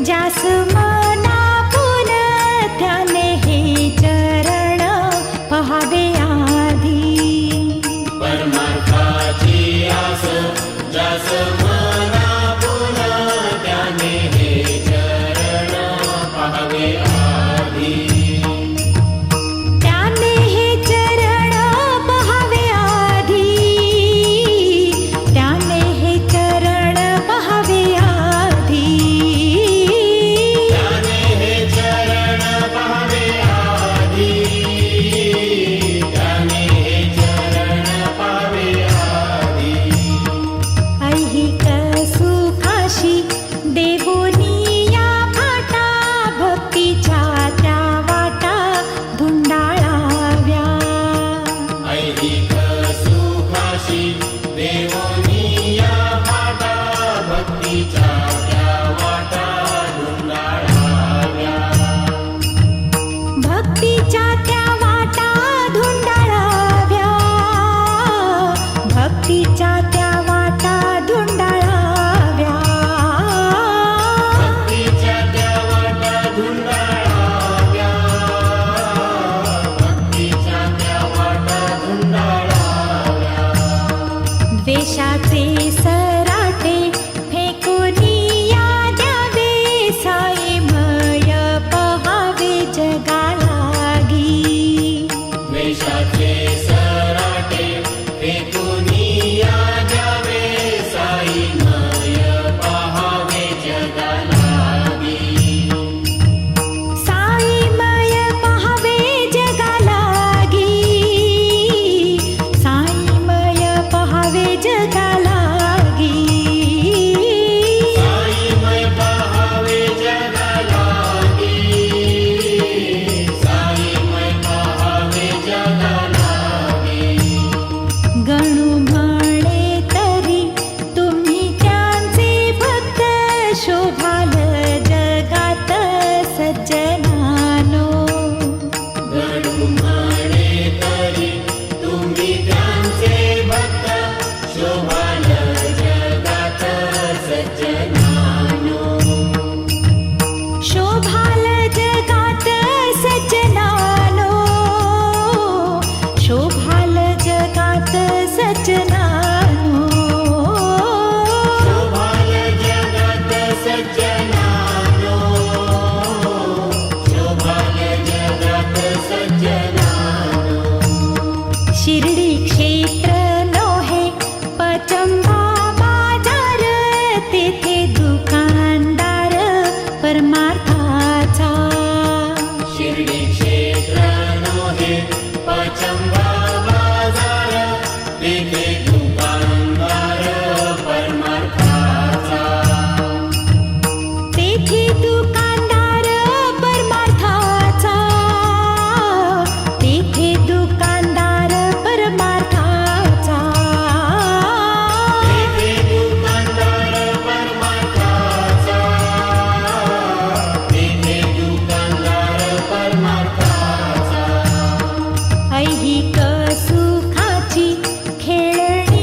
जास मनापून त्याने हे चरण पहावे आधी. परमार्थाची आस जास मनापून त्याने हे चरण पहावे आधी. त्याने हे चरण पहावे आधी. त्याने हे चरण पहावे आधी. त्याने हे चरण पहावे आधी. त्याने हे चरण पहावे आधी. ऐहिक सुखाशी देवोनी या फाटा भक्तीच्या त्या वाटा धुंडाळाव्या. ऐहिक सुखाशी देवोनी या वाटा भक्तीच्या त्या वाटा धुंडाळाव्या. भक्तीच्या त्या वाटा धुंडाळाव्या. भक्तीच्या त्या वाटा धुंडाळाव्या. भक्तीच्या त्या वाटा धुंडाळाव्या. भक्तीच्या त्या वाटा धुंडाळाव्या. द्वेषाचे सराटे फेकूनी या द्यावे. साईमय पहावे जगालागी. द्वेषाचे सराटे फेकूनी या द्यावे. साईमय पहावे जगालागी. साईमय पहावे जगालागी. साईमय पहावे जगालागी. साईमय पहावे जगालागी. साईमय पहावे जगालागी. गणू म्हणे तरी तुम्ही त्यांचे भक्त. शोभाल जगात सज्जनानो. गणू म्हणे तरी तुम्ही त्यांचे भक्त. शोभाल जगात सज्जनानो. शोभाल जगात सज्जनानो. शोभाल जगात सज्जनानो. शोभाल जगात सज्जनानो. शोभाल जगात सज्जनानो. शिर्डी क्षेत्र नोहे पचंबा बाजार. तेथे दुकानदार परमार्थाचा. शिर्डी क्षेत्र नोहे पचंबा बाजार. तेथे दुकानदार परमार्थाचा. तेथे दुकानदार परमार्थाचा. तेथे दुकानदार परमार्थाचा. तेथे दुकानदार परमार्थाचा. तेथे दुकानदार परमार्थाचा. ऐहिक सुखाची खेळणी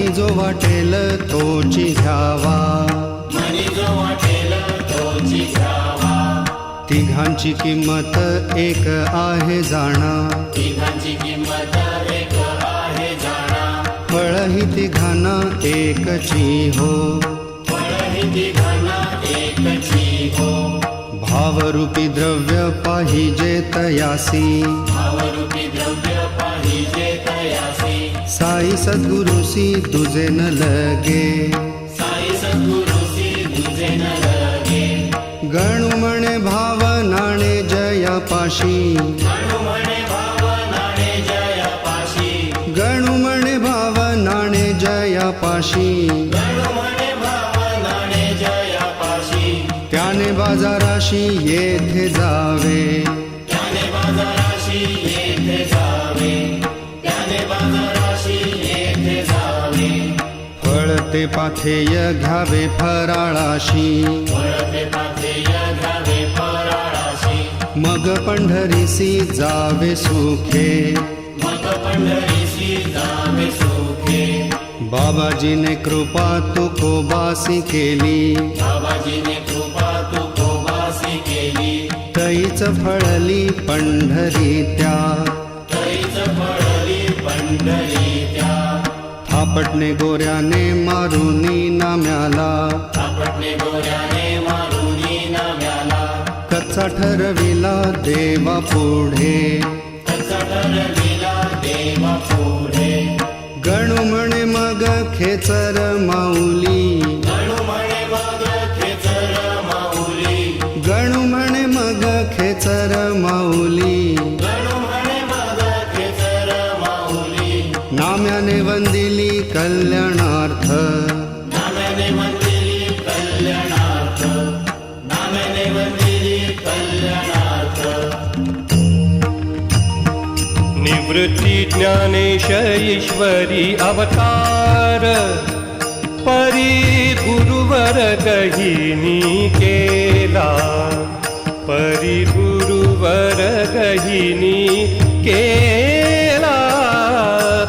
मनी जो वाटेल तोची घ्यावा, मनी जो वाटेल तोची घ्यावा. तिघांची किंमत एक आहे जाणा, तिघांची किंमत एक आहे जाणा. फळही तिघांना एकची हो, फळही तिघांना एकची हो. भावरूपी द्रव्य पाहिजे तयासी, भावरूपी द्रव्य पाहिजे तयासी. साई सद्गुरुसी तुझे न लगे, साई सद्गुरुसी तुझे न लगे. गणू म्हणे भाव नाणे जयापाशी, गणू म्हणे भाव नाणे जयापाशी. गणू म्हणे भाव नाणे जयापाशी. गणू म्हणे भाव नाणे जयापाशी. त्याने बाजाराशी येथे जावे, त्याने बाजाराशी येथे जावे. त्याने बाजाराशी येथे जावे. फळ ते पाथेय घ्यावे फराळाशी, वळते पाथेय घ्यावे फराळाशी. मग पंढरीसी जावे सुखे, मग पंढरीशी जावे सुखे. बाबाजीने कृपा तुकोबासी केली, बाबाजीने कृपा तुकोबासी केली. तैच फळली पंढरी त्या, तैच फळली पंढरी त्या. थापटणे गोऱ्याने मारुनी नाम्याला, आपटणे गोऱ्याने मारुनी नाम्याला. कच्चा ठरविला देवा पुढे, कच्चा ठरविला देवा पुढे. गणू म्हणे मग खेचर माऊली, गणू म्हणे मग खेचर माऊली. गणू म्हणे मग खेचर माऊली. गणू म्हणे मग खेचर माऊली. नाम्याने वंदिली कल्याणार्थ, नाम्याने वंदिली कल्याणार्थ. नाम्याने वंदिली कल्याणार्थ. निवृत्ती ज्ञानेश ईश्वरी अवतार, परी गुरुवर गहिनी केला, परी गुरुवर गहिनी केला,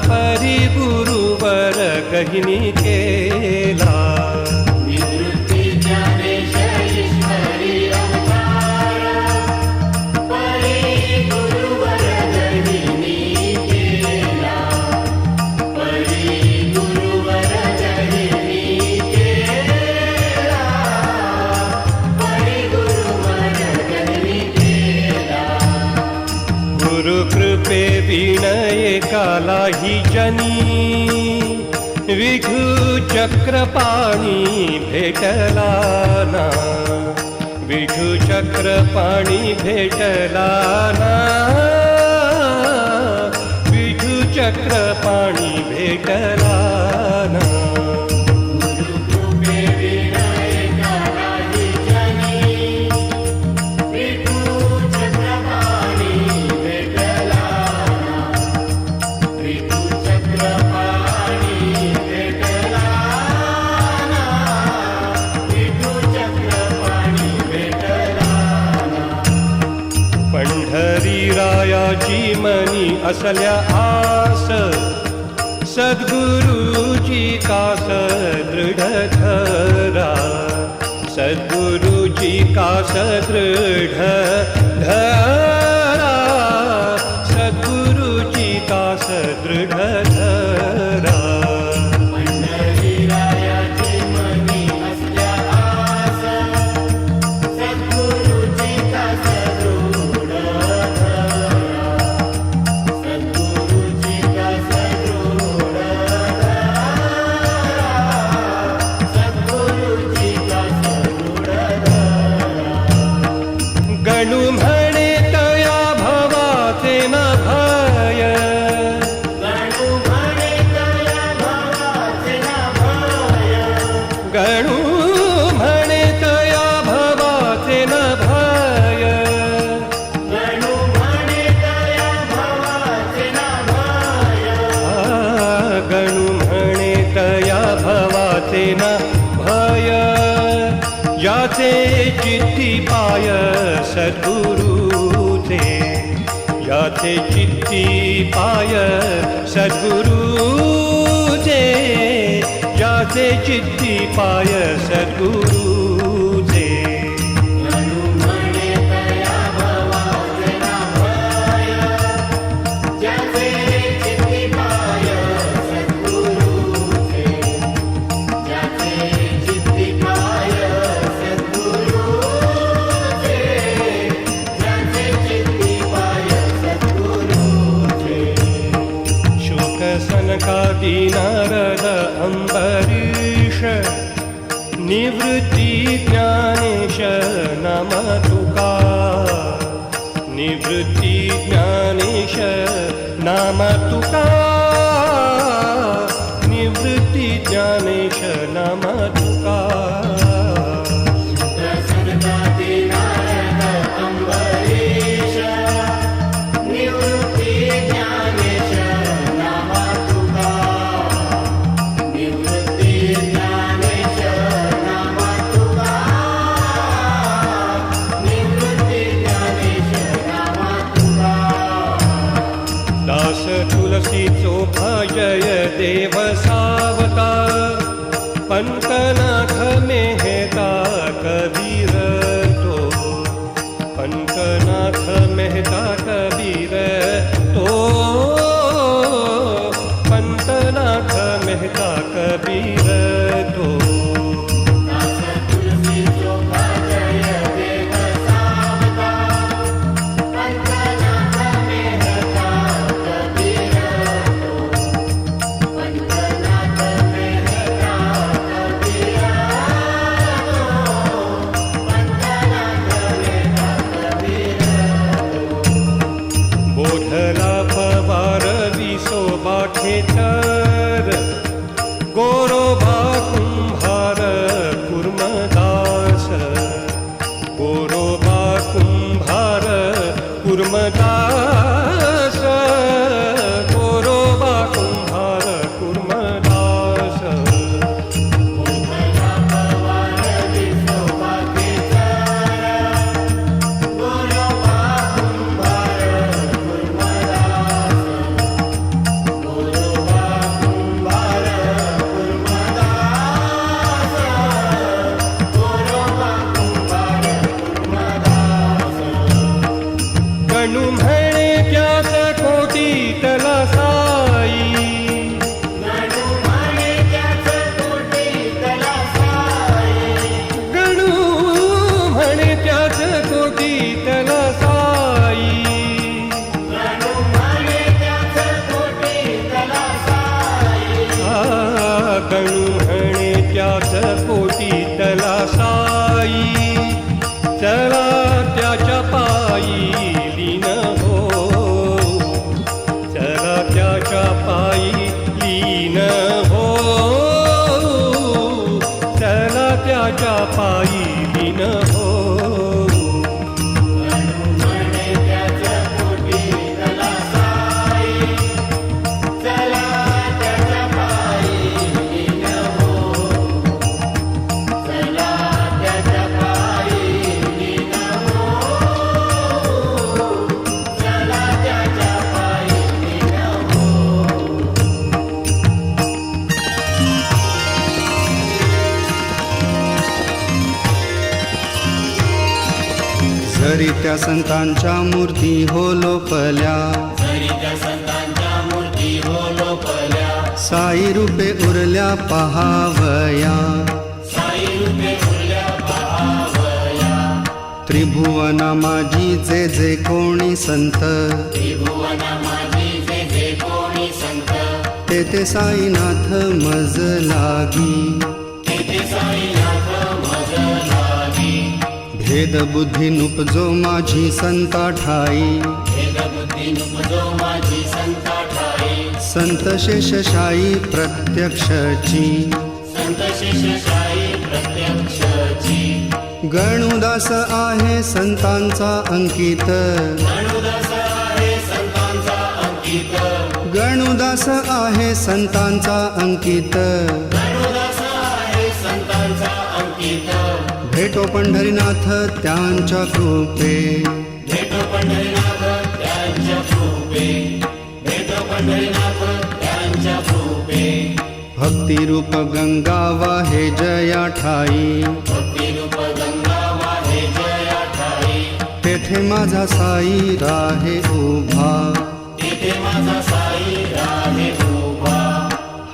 परी गुरुवर गहिनी केला. निवृत्ती ज्ञानेश ईश्वरी अवतार, परी गुरुवर गहिनी केला. परी गुरुवर गहिनी केला. परी गुरुवर गहिनी केला. गुरुकृपे विनय कालाही जनी, विघू चक्रपाणी भेटला ना, विघू चक्रपाणी भेटला ना, विघू चक्रपाणी भेटला ना. गुरुकृपे विनायकालाही जनी, विठू चक्रपाणी भेटला ना. विठू चक्रपाणी भेटला ना. विठू चक्रपाणी भेटला ना. पंढरी रायाची मनी असल्या आस, सद्गुरुची कास दृढ धरा, सद्गुरुची कास दृढ धरा, सद्गुरुची कास दृढ धरा. पंढरीरायाची मनी असल्या आस, सद्गुरुची कास दृढ धरा. सद्गुरुची कास दृढ धरा. सद्गुरुची कास दृढ धरा. गणू म्हणे तया भवाचे न भय, गणू म्हणे तया भवाचे न भय. गणू म्हणे तया भवाचे न भय, गणू म्हणे तया भवाचे न भय. गणू म्हणे तया भवाचे न भय, याचे चित्ती पाय सद्गुरुचे, याचे चित्ती पाय सद्गुरुचे, जाचे चित्ती पाय सद्गुरुचे गणू म्हणे तया भवाचे ना भय ज्याचे चित्ती पाय सद्गुरुचे ज्याचे चित्ती पाय सद्गुरुचे ज्याचे चित्ती पाय सद्गुरुचे शोक सनकादी नारद अंबरीश निवृत्ती ज्ञानेश नाम तुका निवृत्ती ज्ञानेश नाम तुका निवृत्ती ज्ञानेश नाम तुका सनकादी नारद अंबरीश निवृत्ती ज्ञानेश नाम तुका निवृत्ती ज्ञानेश नाम तुका निवृत्ती ज्ञानेश नाम तुका दास तुलसीचो भजय देव सावका पंकनाथ मेहता कबीर तो पंकनाथ मेहता कबीर तो पंकनाथ मेहता कबीर तो दास तुलसीचो भजय देव सावका पंकनाथ मेहता कबीर तो पंकनाथ मेहता कबीर तो पंकनाथ मेहता कबीर बोधला पवार विसोबा खेचर गोरोबा कुंभार कुर्मदास गोरोबा कुंभार कुर्मदास गोरोबा कुंभार कुर्मदास बोधला पवार विसोबा खेचर गोरोबा कुंभार कुर्मदास गोरोबा कुंभार कुर्मदास गोरोबा कुंभार कुर्मदास गणू म्हणे त्याच कोटी तला साई गणू म्हणे त्याच कोटी तला साई गणू म्हणे त्याच कोटी तला साई गणू म्हणे त्याच कोटी तला साई गणू म्हणे त्याच कोटी तला साई चला त्याच्या पायी लीन हो चला त्याच्या पायी लीन हो चला त्याच्या पायी लीन हो गणू म्हणे त्याच कोटी तला साई चला त्याच्या पायी लीन हो चला त्याच्या पायी लीन हो चला त्याच्या पायी लीन हो जरी त्या संतांच्या मूर्ती हो लोपल्या जरी त्या संतांच्या मूर्ती हो लोपल्या साई रूपे उरल्या पहावया साई रूपे उरल्या पहावया त्रिभुवना माझी जे जे कोणी संत त्रिभुवना माझी जे जे कोणी संत ते ते साईनाथ मज लागी तेथे साईनाथ मज लागी भेद बुद्धी नुपजो माझी संता ठाई भेद बुद्धी नुपजो माझी संता ठाई संत शेषशाही प्रत्यक्षची संत शेषशाही प्रत्यक्षची गणुदास आहे संतांचा अंकित गणुदास आहे संतांचा अंकित गणुदास आहे संतांचा अंकित गणुदास आहे संतांचा अंकित भेटो पंढरीनाथ त्यांच्या कृपे भेटो पंढरीनाथ त्यांच्या कृपे भेटो पंढरीनाथ त्यांच्या कृपे भक्तिरूप गंगा वाहे जया ठाई भक्तिरूप गंगा वाहे जया ठाई तेथे माझा साई राहे उभा तिथे माझा साई राहे उभा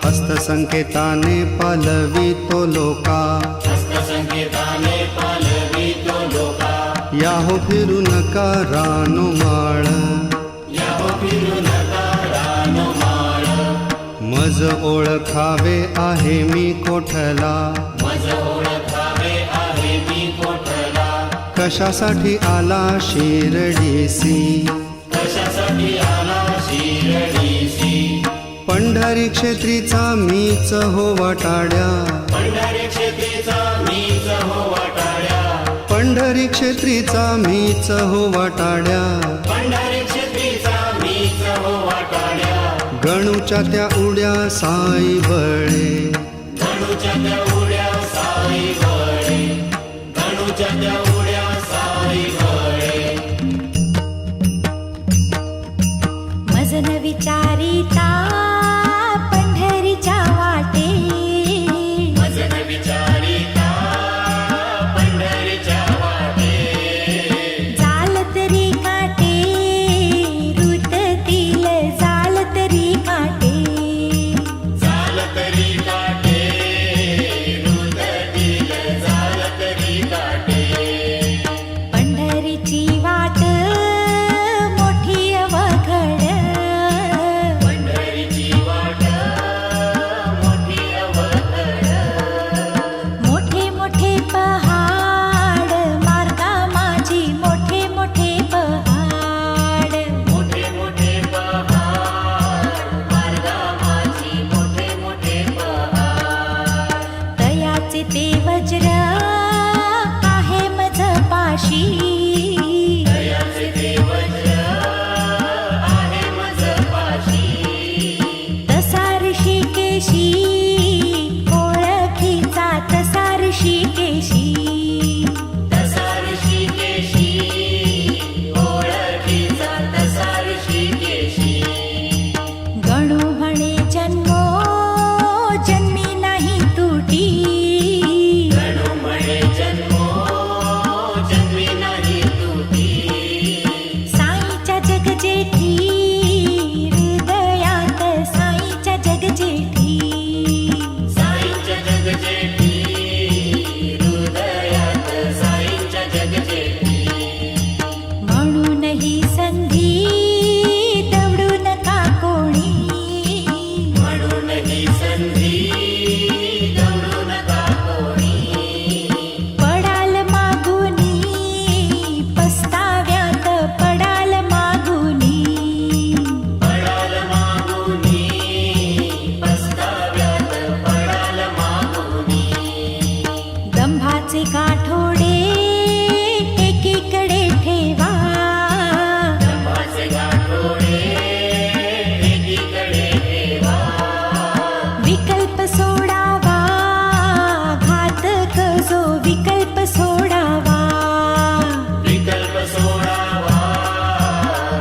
हस्तसंकेताने पालवी तो लोका हस्तसंकेताने पालवी तो लोका याहो फिरू नका रानो माळ याहो फिरू नका रानो माळ मज ओळखावे आहे मी कोठला मज ओळखावे आहे मी कोठला कशासाठी आला शिरडीसी कशासाठी आला शिरडीसी पंढरी क्षेत्रीचा मीच हो वाटाड्या पंढरी क्षेत्रीचा मीच हो वाटाड्या पंढरी क्षेत्रीचा मीच हो वाटाड्या पंढरी क्षेत्रीचा मीच हो वाटाड्या गणूच्या त्या उड्या साई बळे गणूच्या त्या उड्या साई बळे गणूच्या त्या उड्या साई बळे मजन विचारिता पंढरीच्या वाटे मजन विचारिता पंढरीच्या वाटे जाल तरी काटे रुततील जाल तरी काटे जाल तरी काटे रुततील जाल तरी काटे पंढरीची वाट मोठी अवघड पंढरीची वाट मोठी अवघड मोठे मोठे पहाड मार्गा माझी मोठे मोठे पहाड मोठे मोठे पहाड मार्गा माझी मोठे मोठे पहाड तयाचे ते वज्र आहे मज पाशी दयाचे ते वज्र आहे मज पाशी तसा ऋषिकेशी ओळखीचा तसा ऋषिकेशी तसा ऋषिकेशी ओळखीचा तसा ऋषिकेशी गणू म्हणे जन्मो जन्मी नाही तुटी गणू म्हणे जन्मो जन्मी नाही तुटी साईच्या जगजेठी हृदयात साईच्या जगजेठी साईंच्या जगजेठी हृदयात साईंच्या जगजेठी म्हणून ही संधी दवडू नका कोणी म्हणून ही संधी दवडू नका कोणी पडाल मागुनी पस्ताव्यात पडाल मागुनी पडाल मागुनी पस्ताव्यात पडाल मागुनी दंभाचे गाठोडे एकीकडे ठेवा दंभाचे गाठोडे एकीकडे ठेवा विकल्प सोडावा घातक जो विकल्प सोडावा विकल्प सोडावा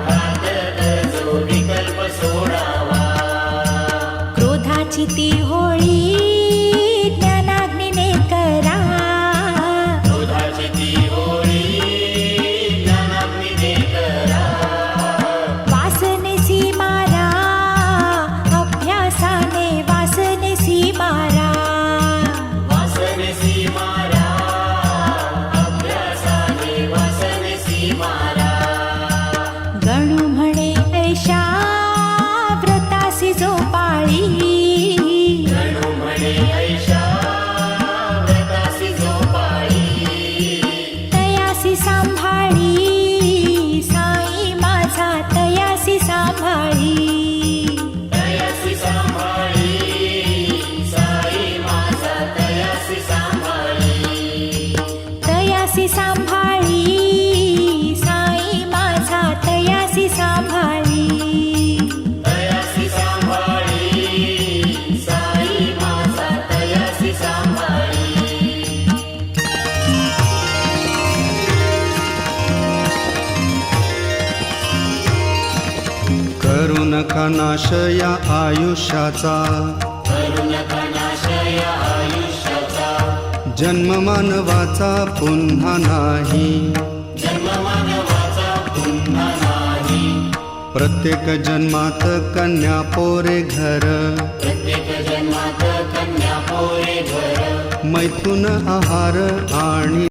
घातक जो विकल्प सोडावा क्रोधाची ती होळी ज्ञानाग्नीने करा क्रोधाची ती होळी ज्ञानाग्नीने करा वासनेसी मारा अभ्यासाने वासनेसी मारा वासनेसी मारा अभ्यासाने वासनेसी मारा गणू म्हणे ऐशा व्रतासी जो पाळी गणू म्हणे ऐशा व्रतासी जो पाळी तयासी सांभाळी साई माझा तयासी सांभाळी तयासी सांभाळी साई माझा तयासी सांभाळी तयासी सांभाळी साई माझा तयासी सांभाळी तयासी सांभाळी साई माझा तयासी सांभाळी करू नका नाश या आयुष्याचा करू नका नाशय आयुष्याचा जन्म मानवाचा पुन्हा नाही जन्म मानवाचा पुन्हा नाही प्रत्येक जन्मात कन्या पोरे घर प्रत्येक जन्मात कन्या पोरे घर मैथून आहार आणि